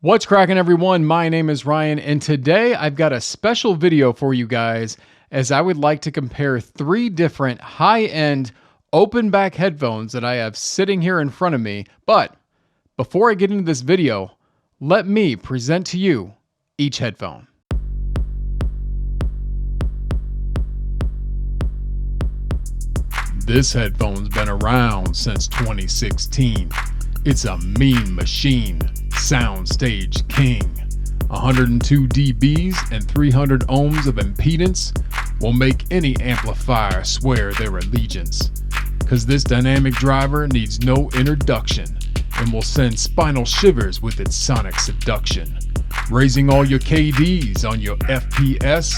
What's cracking, everyone? My name is Ryan, and today I've got a special video for you guys as I would like to compare three different high-end open back headphones that I have sitting here in front of me. But before I get into this video, let me present to you each headphone. This headphone's been around since 2016. It's a mean machine, soundstage king. 102 dBs and 300 ohms of impedance will make any amplifier swear their allegiance. Cause this dynamic driver needs no introduction and will send spinal shivers with its sonic seduction. Raising all your KDs on your FPS,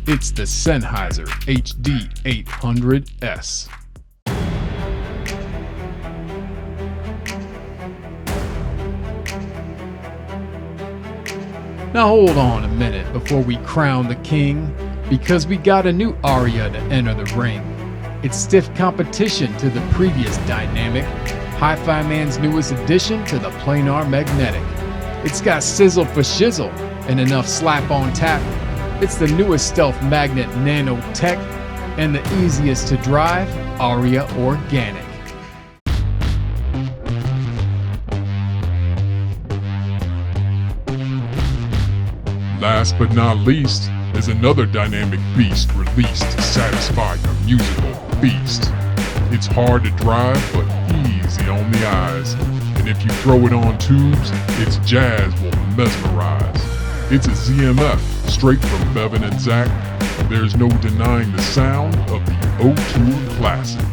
it's the Sennheiser HD800S. Now hold on a minute before we crown the king, because we got a new Arya to enter the ring. It's stiff competition to the previous dynamic, Hi-Fi Man's newest addition to the planar magnetic. It's got sizzle for shizzle and enough slap on tap. It's the newest stealth magnet nanotech and the easiest to drive Arya organic. Last but not least is another dynamic beast released to satisfy your musical feast. It's hard to drive, but easy on the eyes. And if you throw it on tubes, its jazz will mesmerize. It's a ZMF, straight from Bevan and Zach. There's no denying the sound of the Auteur classic.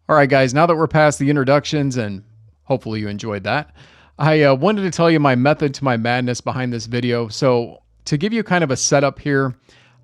All right, guys, now that we're past the introductions, and hopefully you enjoyed that, I wanted to tell you my method to my madness behind this video. So to give you kind of a setup here,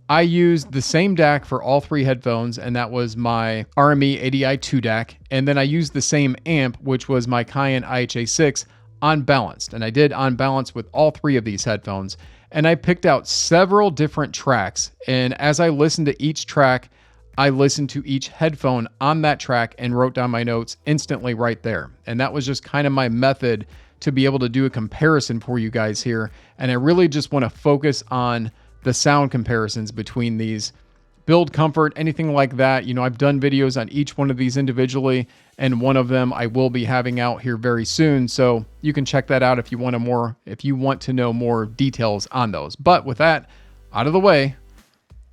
I used the same DAC for all three headphones, and that was my RME ADI2DAC. And then I used the same amp, which was my Cayin RU7 unbalanced. And I did unbalance with all three of these headphones. And I picked out several different tracks. And as I listened to each track, I listened to each headphone on that track and wrote down my notes instantly right there. And that was just kind of my method to be able to do a comparison for you guys here. And I really just want to focus on the sound comparisons between these. Build comfort, anything like that. You know, I've done videos on each one of these individually, and one of them I will be having out here very soon. So you can check that out if you want to know more details on those. But with that out of the way,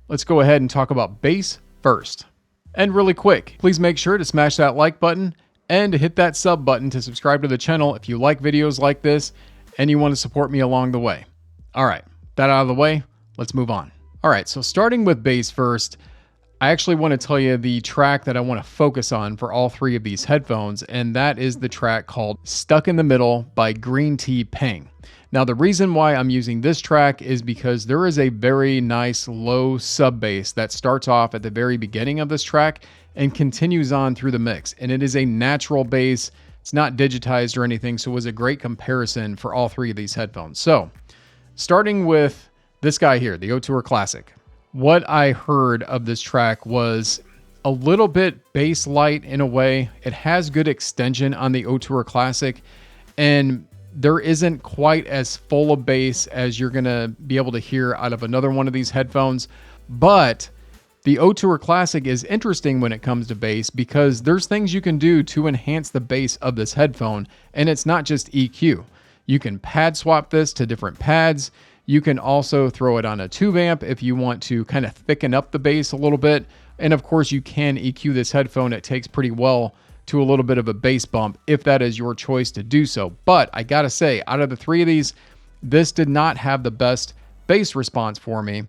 let's go ahead and talk about bass first. And really quick, please make sure to smash that like button and to hit that sub button to subscribe to the channel if you like videos like this and you want to support me along the way. All right, that out of the way, let's move on. All right, so starting with bass first, I actually want to tell you the track that I want to focus on for all three of these headphones, and that is the track called Stuck in the Middle by Green Tea Peng. Now, the reason why I'm using this track is because there is a very nice low sub bass that starts off at the very beginning of this track and continues on through the mix. And it is a natural bass. It's not digitized or anything, so it was a great comparison for all three of these headphones. So, starting with this guy here, the Auteur Classic. What I heard of this track was a little bit bass light in a way. It has good extension on the Auteur Classic, and there isn't quite as full of bass as you're gonna be able to hear out of another one of these headphones. But the Auteur Classic is interesting when it comes to bass because there's things you can do to enhance the bass of this headphone, and it's not just EQ. You can pad swap this to different pads. You can also throw it on a tube amp if you want to kind of thicken up the bass a little bit. And of course you can EQ this headphone. It takes pretty well to a little bit of a bass bump if that is your choice to do so. But I gotta say, out of the three of these, this did not have the best bass response for me.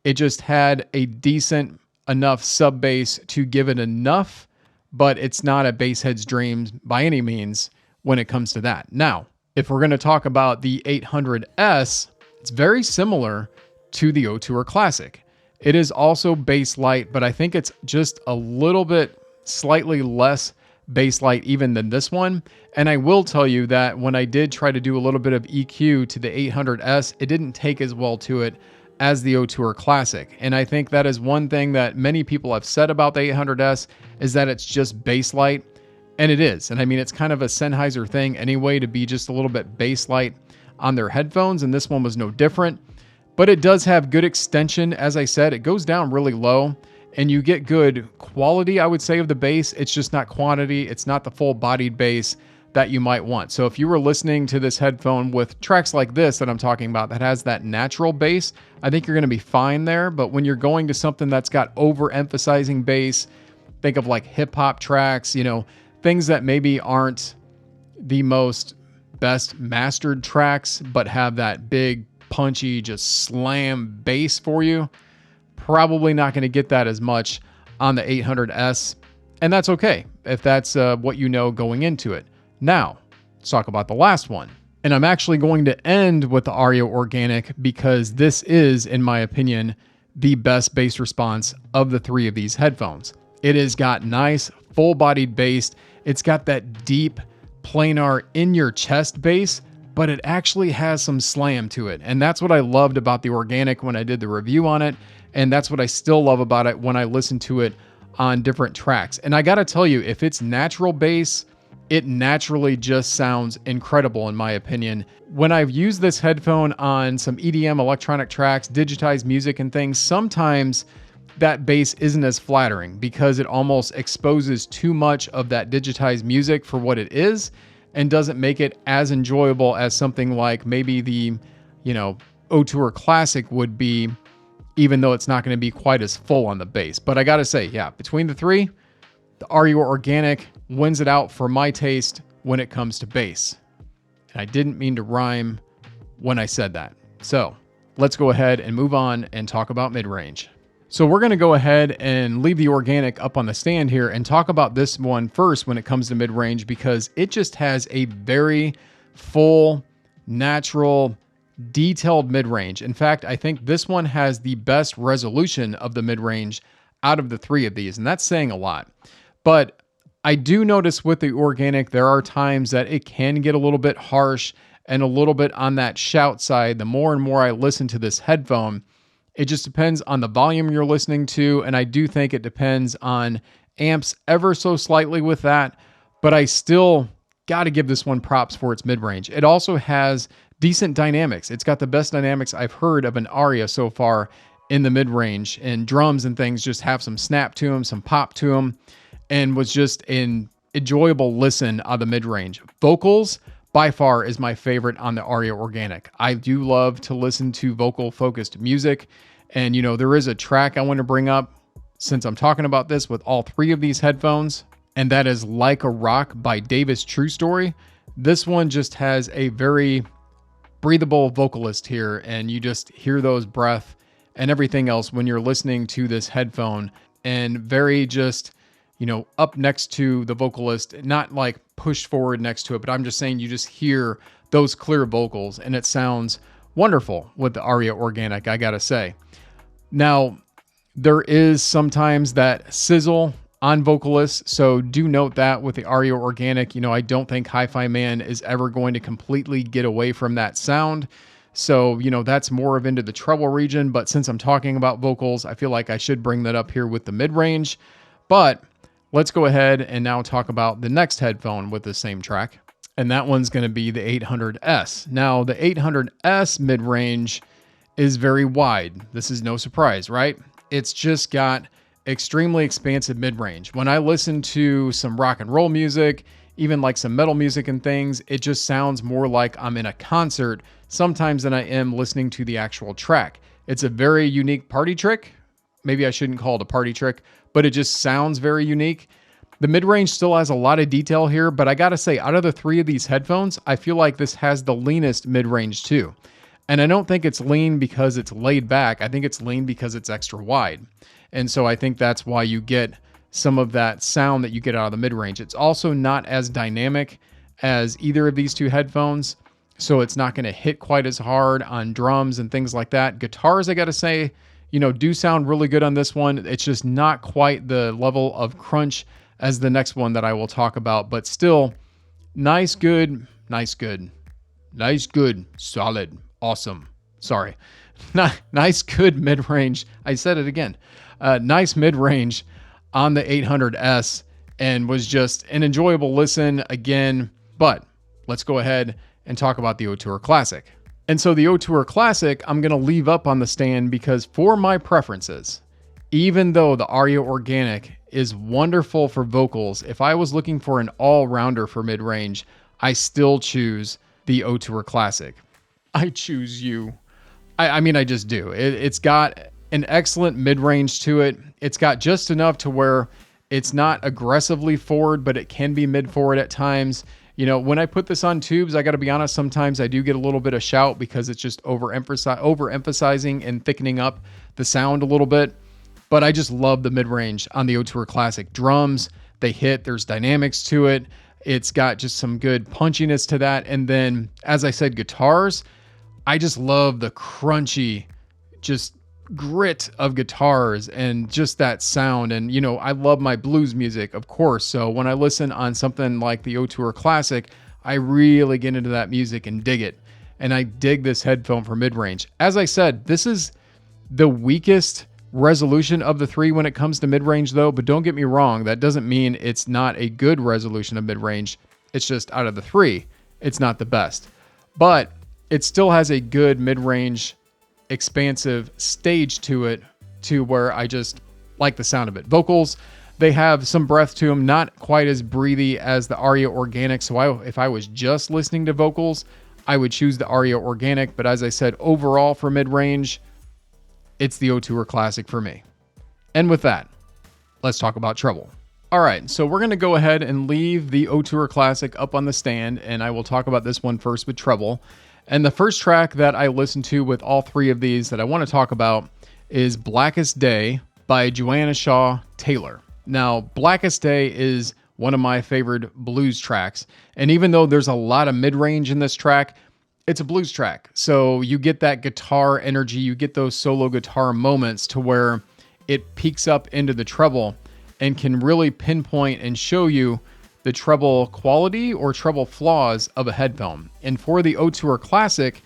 It just had a decent enough sub bass to give it enough, but it's not a bass head's dreams by any means when it comes to that. Now, if we're gonna talk about the 800S, it's very similar to the Auteur Classic. It is also bass light, but I think it's just a little bit slightly less bass light even than this one. And I will tell you that when I did try to do a little bit of EQ to the 800S, it didn't take as well to it as the Auteur Classic. And I think that is one thing that many people have said about the 800S is that it's just bass light. And it is. And I mean, it's kind of a Sennheiser thing anyway to be just a little bit bass light on their headphones. And this one was no different. But it does have good extension. As I said, it goes down really low and you get good quality, I would say, of the bass. It's just not quantity. It's not the full bodied bass that you might want. So if you were listening to this headphone with tracks like this that I'm talking about that has that natural bass, I think you're going to be fine there. But when you're going to something that's got overemphasizing bass, think of like hip hop tracks, you know, things that maybe aren't the most best mastered tracks, but have that big punchy, just slam bass for you, probably not going to get that as much on the 800S. And that's okay if that's what you know going into it. Now, let's talk about the last one. And I'm actually going to end with the Arya Organic because this is, in my opinion, the best bass response of the three of these headphones. It has got nice, full-bodied bass. It's got that deep, planar, in-your-chest bass, but it actually has some slam to it. And that's what I loved about the Organic when I did the review on it. And that's what I still love about it when I listen to it on different tracks. And I gotta tell you, if it's natural bass, it naturally just sounds incredible in my opinion. When I've used this headphone on some EDM electronic tracks, digitized music and things, sometimes that bass isn't as flattering because it almost exposes too much of that digitized music for what it is and doesn't make it as enjoyable as something like maybe the, you know, Auteur Classic would be, even though it's not going to be quite as full on the bass. But I got to say, yeah, between the three, the Arya Organic wins it out for my taste when it comes to bass. And I didn't mean to rhyme when I said that. So let's go ahead and move on and talk about mid-range. So we're going to go ahead and leave the Organic up on the stand here and talk about this one first when it comes to mid-range because it just has a very full, natural, detailed mid-range. In fact, I think this one has the best resolution of the mid-range out of the three of these, and that's saying a lot. But I do notice with the Organic, there are times that it can get a little bit harsh and a little bit on that shout side. The more and more I listen to this headphone, it just depends on the volume you're listening to. And I do think it depends on amps ever so slightly with that, but I still got to give this one props for its mid-range. It also has decent dynamics. It's got the best dynamics I've heard of an Arya so far in the mid-range, and drums and things just have some snap to them, some pop to them, and was just an enjoyable listen on the mid-range. Vocals, by far, is my favorite on the Arya Organic. I do love to listen to vocal-focused music, and you know, there is a track I want to bring up since I'm talking about this with all three of these headphones, and that is Like a Rock by Davis True Story. This one just has a very breathable vocalist here, and you just hear those breath and everything else when you're listening to this headphone, and very just, you know, up next to the vocalist, not like pushed forward next to it, but I'm just saying you just hear those clear vocals and it sounds wonderful with the Arya Organic, I gotta say. Now, there is sometimes that sizzle on vocalists, so do note that with the Arya Organic. You know, I don't think Hi-Fi Man is ever going to completely get away from that sound. So, you know, that's more of into the treble region, but since I'm talking about vocals, I feel like I should bring that up here with the mid-range. But let's go ahead and now talk about the next headphone with the same track, and that one's going to be the 800S. Now, the 800S mid-range is very wide. This is no surprise, right? It's just got extremely expansive mid-range. When I listen to some rock and roll music, even like some metal music and things, it just sounds more like I'm in a concert sometimes than I am listening to the actual track. It's a very unique party trick. Maybe I shouldn't call it a party trick, but it just sounds very unique. The mid-range still has a lot of detail here, but I gotta say, out of the three of these headphones, I feel like this has the leanest mid-range too. And I don't think it's lean because it's laid back. I think it's lean because it's extra wide. And so I think that's why you get some of that sound that you get out of the mid-range. It's also not as dynamic as either of these two headphones, so it's not going to hit quite as hard on drums and things like that. Guitars, I got to say, you know, do sound really good on this one. It's just not quite the level of crunch as the next one that I will talk about, but still nice, good, solid, awesome. Sorry. Nice, good mid-range. I said it again. Nice mid-range on the 800S. and was just an enjoyable listen again. But let's go ahead and talk about the Auteur Classic. And so the Auteur Classic, I'm going to leave up on the stand because for my preferences, even though the Arya Organic is wonderful for vocals, if I was looking for an all-rounder for mid-range, I still choose the Auteur Classic. I choose you. I mean, I just do. It's got an excellent mid-range to it. It's got just enough to where it's not aggressively forward, but it can be mid-forward at times. You know, when I put this on tubes, I got to be honest, sometimes I do get a little bit of shout because it's just overemphasizing and thickening up the sound a little bit. But I just love the mid-range on the Auteur Classic. Drums, they hit, there's dynamics to it. It's got just some good punchiness to that. And then, as I said, guitars, I just love the crunchy, just grit of guitars and just that sound. And, you know, I love my blues music, of course. So when I listen on something like the Auteur Classic, I really get into that music and dig it. And I dig this headphone for mid-range. As I said, this is the weakest resolution of the three when it comes to mid-range though, but don't get me wrong, that doesn't mean it's not a good resolution of mid-range. It's just out of the three, it's not the best. But it still has a good mid-range expansive stage to it to where I just like the sound of it. Vocals, they have some breath to them, not quite as breathy as the Arya Organic. So if I was just listening to vocals, I would choose the Arya Organic. But as I said, overall for mid-range, it's the Auteur Classic for me. And with that, let's talk about treble. All right, so we're going to go ahead and leave the Auteur Classic up on the stand, and I will talk about this one first with treble. And the first track that I listened to with all three of these that I want to talk about is Blackest Day by Joanna Shaw Taylor. Now, Blackest Day is one of my favorite blues tracks, and even though there's a lot of mid-range in this track, it's a blues track. So you get that guitar energy, you get those solo guitar moments to where it peaks up into the treble and can really pinpoint and show you the treble quality or treble flaws of a headphone. And for the Auteur Classic,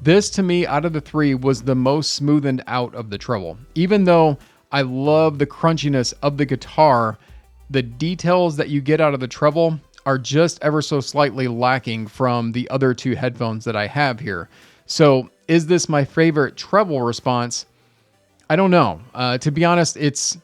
this to me out of the three was the most smoothened out of the treble. Even though I love the crunchiness of the guitar, the details that you get out of the treble are just ever so slightly lacking from the other two headphones that I have here. So is this my favorite treble response? I don't know. To be honest, it's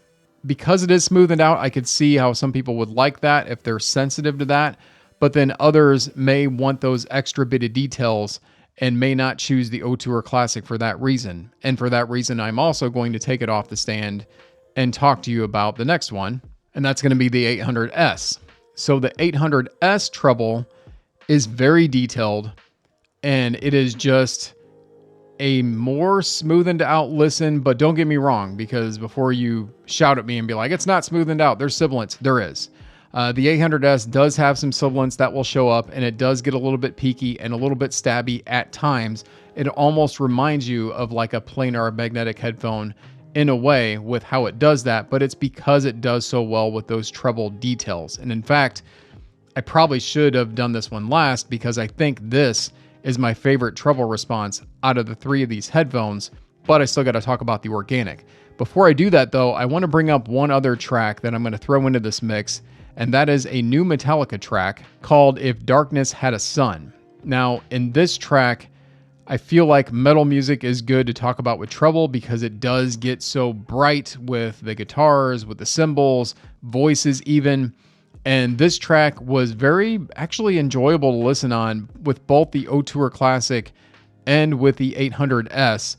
because it is smoothened out, I could see how some people would like that if they're sensitive to that, but then others may want those extra bit of details and may not choose the Auteur Classic for that reason. And for that reason, I'm also going to take it off the stand and talk to you about the next one, and that's going to be the 800S. So the 800S treble is very detailed, and it is just a more smoothened out listen. But don't get me wrong, because before you shout at me and be like, it's not smoothened out, there's sibilance. There is. The 800S does have some sibilance that will show up, and it does get a little bit peaky and a little bit stabby at times. It almost reminds you of like a planar magnetic headphone in a way with how it does that, but it's because it does so well with those treble details. And in fact, I probably should have done this one last because I think this is my favorite treble response out of the three of these headphones, but I still got to talk about the Organic. Before I do that though, I want to bring up one other track that I'm going to throw into this mix, and that is a new Metallica track called If Darkness Had a Sun. Now, in this track, I feel like metal music is good to talk about with treble because it does get so bright with the guitars, with the cymbals, voices even. And this track was very actually enjoyable to listen on with both the Auteur Classic and with the 800S.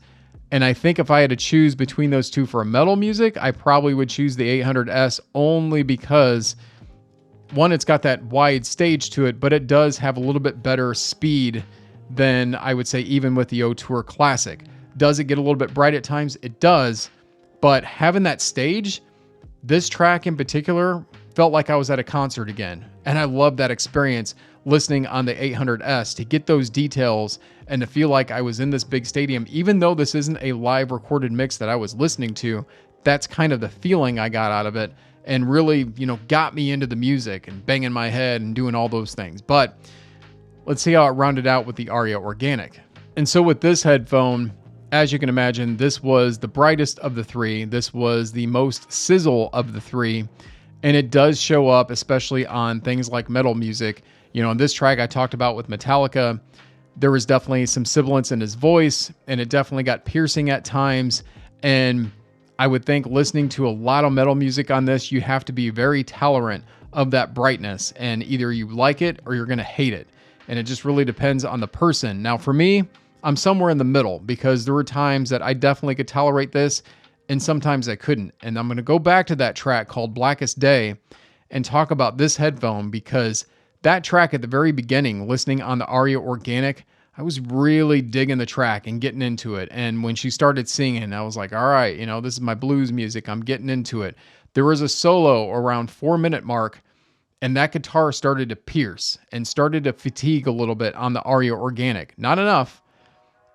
And I think if I had to choose between those two for metal music, I probably would choose the 800S only because, one, it's got that wide stage to it, but it does have a little bit better speed than I would say even with the Auteur Classic. Does it get a little bit bright at times? It does, but having that stage, this track in particular felt like I was at a concert again. And I love that experience listening on the 800S to get those details and to feel like I was in this big stadium. Even though this isn't a live recorded mix that I was listening to, that's kind of the feeling I got out of it and really, got me into the music and banging my head and doing all those things. But let's see how it rounded out with the Arya Organic. And so with this headphone, as you can imagine, this was the brightest of the three. This was the most sizzle of the three. And it does show up, especially on things like metal music. You know, on this track I talked about with Metallica, there was definitely some sibilance in his voice, and it definitely got piercing at times. And I would think listening to a lot of metal music on this, you have to be very tolerant of that brightness, and either you like it or you're going to hate it. And it just really depends on the person. Now for me, I'm somewhere in the middle, because there were times that I definitely could tolerate this and sometimes I couldn't. And I'm going to go back to that track called Blackest Day and talk about this headphone, because that track at the very beginning, listening on the Arya Organic, I was really digging the track and getting into it. And when she started singing, I was like, all right, you know, this is my blues music. I'm getting into it. There was a solo around 4-minute mark, and that guitar started to pierce and started to fatigue a little bit on the Arya Organic. Not enough,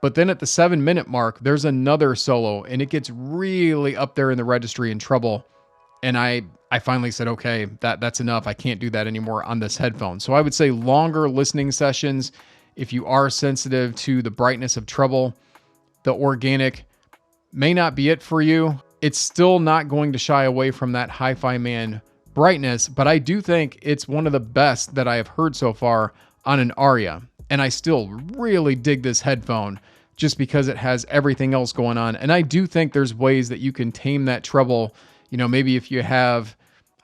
but then at the 7-minute mark, there's another solo, and it gets really up there in the registry in treble. And I finally said, okay, that's enough. I can't do that anymore on this headphone. So I would say longer listening sessions, if you are sensitive to the brightness of treble, the Organic may not be it for you. It's still not going to shy away from that Hi-Fi Man brightness, but I do think it's one of the best that I have heard so far on an Arya. And I still really dig this headphone just because it has everything else going on. And I do think there's ways that you can tame that treble. You know, maybe if you have,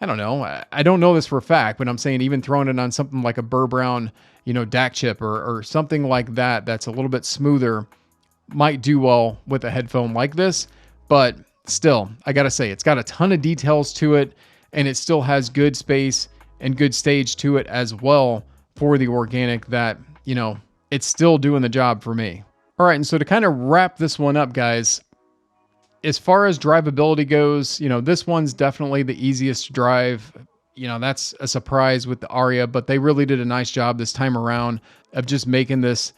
I don't know, I don't know this for a fact, but I'm saying even throwing it on something like a Burr Brown, you know, DAC chip or something like that, that's a little bit smoother, might do well with a headphone like this. But still, I gotta say, it's got a ton of details to it, and it still has good space and good stage to it as well for the Organic, that, you know, it's still doing the job for me. All right, and so to kind of wrap this one up, guys, as far as drivability goes, you know, this one's definitely the easiest to drive. You know, that's a surprise with the Arya, but they really did a nice job this time around of just making this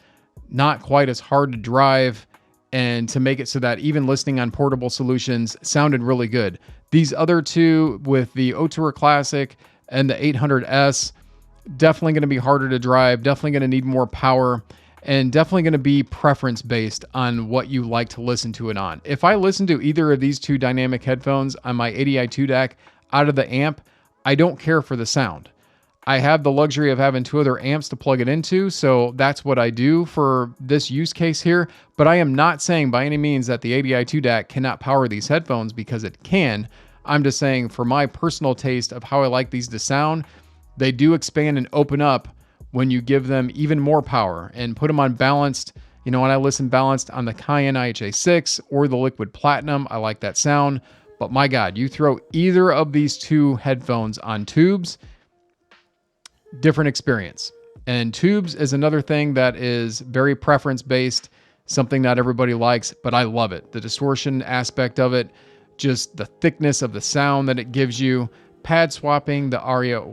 not quite as hard to drive, and to make it so that even listening on portable solutions sounded really good. These other two, with the Auteur Classic and the 800S, definitely going to be harder to drive, definitely going to need more power, and definitely going to be preference based on what you like to listen to it on. If I listen to either of these two dynamic headphones on my ADI2DAC out of the amp, I don't care for the sound. I have the luxury of having 2 other amps to plug it into, so that's what I do for this use case here. But I am not saying by any means that the ADI2DAC cannot power these headphones, because it can. I'm just saying, for my personal taste of how I like these to sound, they do expand and open up when you give them even more power and put them on balanced. You know, when I listen balanced on the Cayin IHA6 or the Liquid Platinum, I like that sound. But my God, you throw either of these two headphones on tubes, different experience. And tubes is another thing that is very preference based, something not everybody likes, but I love it. The distortion aspect of it, just the thickness of the sound that it gives you. Pad swapping the Arya.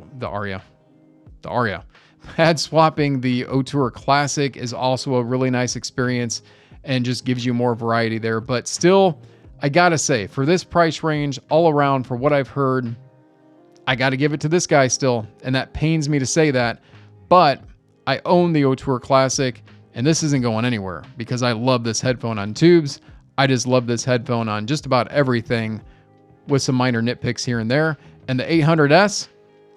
Pad swapping the Auteur Classic is also a really nice experience and just gives you more variety there. But still, I gotta say, for this price range, all around, for what I've heard, I got to give it to this guy still, and that pains me to say that, but I own the Auteur Classic, and this isn't going anywhere, because I love this headphone on tubes. I just love this headphone on just about everything, with some minor nitpicks here and there. And the 800S,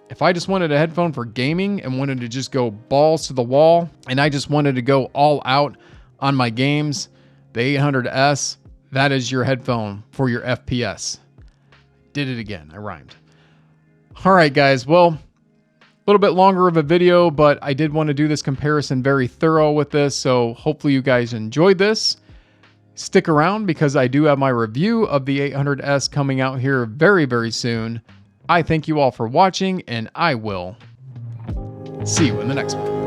if I just wanted a headphone for gaming and wanted to just go balls to the wall, and I just wanted to go all out on my games, the 800S, that is your headphone for your FPS. Did it again, I rhymed. All right, guys, well, a little bit longer of a video, but I did want to do this comparison very thorough with this, so hopefully you guys enjoyed this. Stick around, because I do have my review of the 800S coming out here very, very soon. I thank you all for watching, and I will see you in the next one.